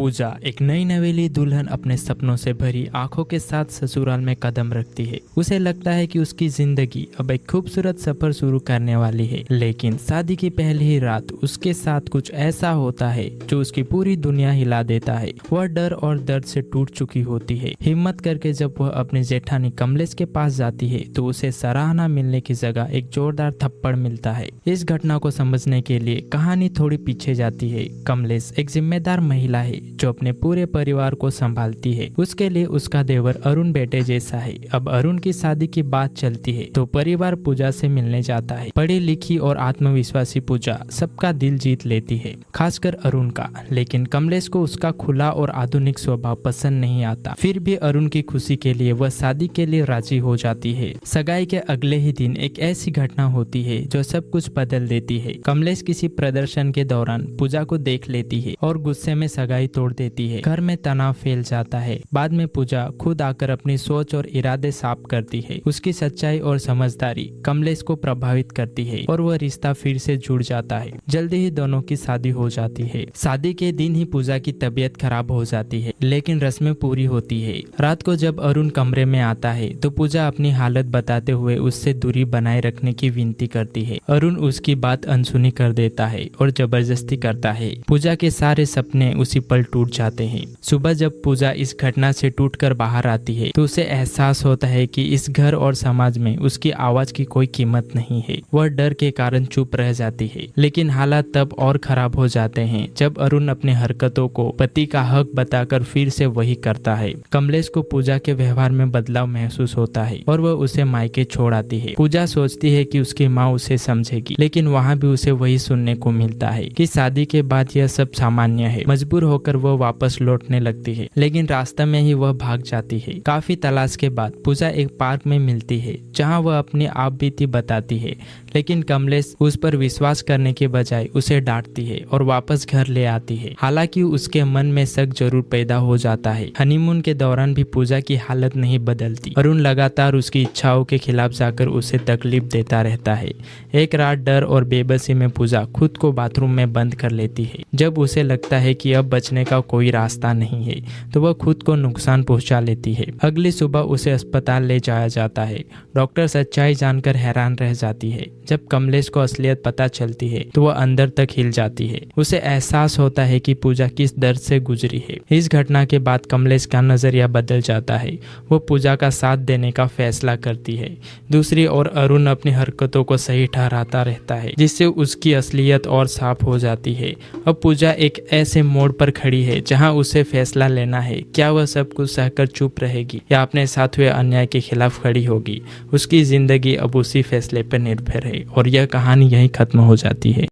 पूजा एक नई नवेली दुल्हन अपने सपनों से भरी आंखों के साथ ससुराल में कदम रखती है। उसे लगता है कि उसकी जिंदगी अब एक खूबसूरत सफर शुरू करने वाली है, लेकिन शादी की पहली ही रात उसके साथ कुछ ऐसा होता है जो उसकी पूरी दुनिया हिला देता है। वह डर और दर्द से टूट चुकी होती है। हिम्मत करके जब वह अपनी जेठानी कमलेश के पास जाती है तो उसे सराहना मिलने की जगह एक जोरदार थप्पड़ मिलता है। इस घटना को समझने के लिए कहानी थोड़ी पीछे जाती है। कमलेश एक जिम्मेदार महिला है जो अपने पूरे परिवार को संभालती है। उसके लिए उसका देवर अरुण बेटे जैसा है। अब अरुण की शादी की बात चलती है तो परिवार पूजा से मिलने जाता है। पढ़ी लिखी और आत्मविश्वासी पूजा सबका दिल जीत लेती है, खासकर अरुण का। लेकिन कमलेश को उसका खुला और आधुनिक स्वभाव पसंद नहीं आता। फिर भी अरुण की खुशी के लिए वह शादी के लिए राजी हो जाती है। सगाई के अगले ही दिन एक ऐसी घटना होती है जो सब कुछ बदल देती है। कमलेश किसी प्रदर्शन के दौरान पूजा को देख लेती है और गुस्से में सगाई तोड़ देती है। घर में तनाव फैल जाता है। बाद में पूजा खुद आकर अपनी सोच और इरादे साफ करती है। उसकी सच्चाई और समझदारी कमलेश को प्रभावित करती है और वह रिश्ता फिर से जुड़ जाता है। जल्दी ही दोनों की शादी हो जाती है। शादी के दिन ही पूजा की तबीयत खराब हो जाती है, लेकिन रस्में पूरी होती है। रात को जब अरुण कमरे में आता है तो पूजा अपनी हालत बताते हुए उससे दूरी बनाए रखने की विनती करती है। अरुण उसकी बात अनसुनी कर देता है और जबरदस्ती करता है। पूजा के सारे सपने उसी पल टूट जाते हैं। सुबह जब पूजा इस घटना से टूटकर बाहर आती है तो उसे एहसास होता है कि इस घर और समाज में उसकी आवाज की कोई कीमत नहीं है। वह डर के कारण चुप रह जाती है। लेकिन हालात तब और खराब हो जाते हैं जब अरुण अपने हरकतों को पति का हक बताकर फिर से वही करता है। कमलेश को पूजा के व्यवहार में बदलाव महसूस होता है और वह उसे मायके छोड़ आती है। पूजा सोचती है कि उसकी माँ उसे समझेगी, लेकिन वहाँ भी उसे वही सुनने को मिलता है कि शादी के बाद यह सब सामान्य है। मजबूर होकर वह वापस लौटने लगती है, लेकिन रास्ते में ही वह भाग जाती है। काफी तलाश के बाद पूजा एक पार्क में मिलती है जहाँ वह अपनी आप बीती बताती है, लेकिन कमलेश उस पर विश्वास करने के बजाय उसे डांटती है और वापस घर ले आती है। हालांकि उसके मन में शक जरूर पैदा हो जाता है। हनीमून के दौरान भी पूजा की हालत नहीं बदलती। अरुण लगातार उसकी इच्छाओं के खिलाफ जाकर उसे तकलीफ देता रहता है। एक रात डर और बेबसी में पूजा खुद को बाथरूम में बंद कर लेती है। जब उसे लगता है कि अब बचने का कोई रास्ता नहीं है तो वह खुद को नुकसान पहुंचा लेती है। अगली सुबह उसे अस्पताल ले जाया जाता है। डॉक्टर सच्चाई जानकर हैरान रह जाती है। जब कमलेश को असलियत पता चलती है तो वह अंदर तक हिल जाती है। उसे एहसास होता है कि पूजा किस दर्द से गुजरी है। इस घटना के बाद कमलेश का नजरिया बदल जाता है। वो पूजा का साथ देने का फैसला करती है। दूसरी ओर अरुण अपनी हरकतों को सही ठहराता रहता है, जिससे उसकी असलियत और साफ हो जाती है। अब पूजा एक ऐसे मोड़ पर खड़ी है जहां उसे फैसला लेना है, क्या वह सब कुछ सहकर चुप रहेगी या अपने साथ हुए अन्याय के खिलाफ खड़ी होगी। उसकी जिंदगी अब उसी फैसले पर निर्भर है और यह कहानी यहीं खत्म हो जाती है।